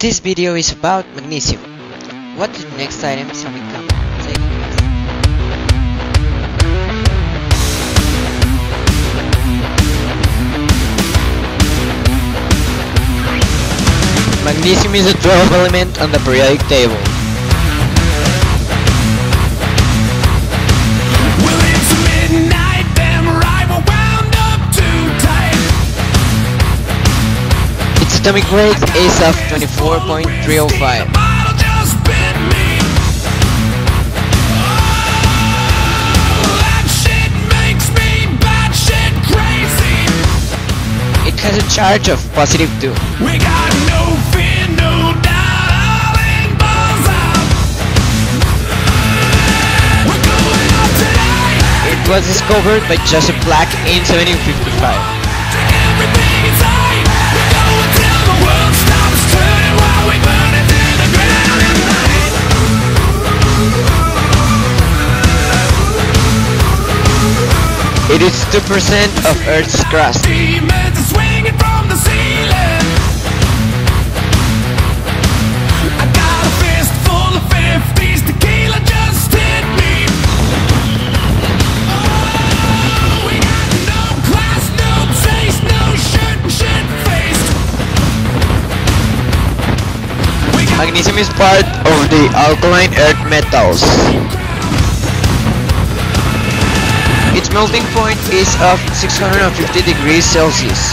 This video is about magnesium. What are the next items on the come? Magnesium is a 12th element on the periodic table. Well, it's midnight, damn right, we're wound up too tight. Its atomic weight is of 24.305. The bottle just bit me. Oh, that shit makes me batshit crazy. It has a charge of positive 2. We got no fear, no doubt, all in balls out. We're going up today. It was discovered by Joseph Black in 1755. Drink everything inside. We're going till the world stops turning while we burn it to the ground at night. It is 2% of Earth's crust. Demons are swinging from the ceiling. I got a fist full of 50s. Tequila just hit me. Oh, we got no class, no taste, no shirt and shit faced. Magnesium is part of the alkaline earth metals. Its melting point is of 650 degrees Celsius.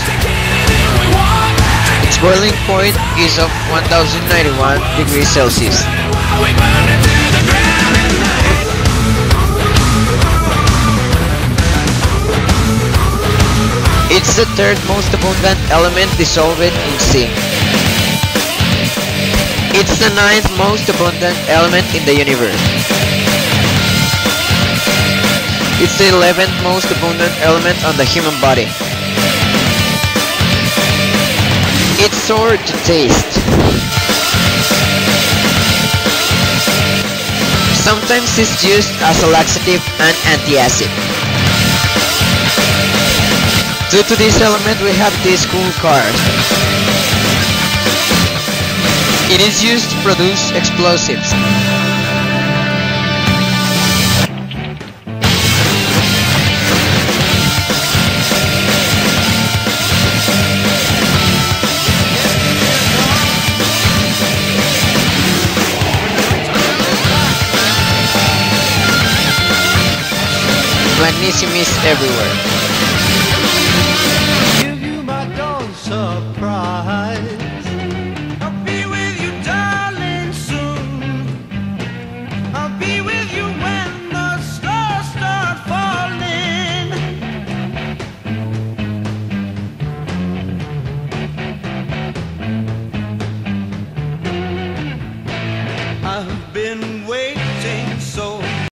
Its boiling point is of 1091 degrees Celsius. It's the third most abundant element dissolved in zinc. It's the ninth most abundant element in the universe. It's the 11th most abundant element on the human body. It's sour to taste. Sometimes it's used as a laxative and antacid. Due to this element we have this cool car. It is used to produce explosives. Magnesium is everywhere.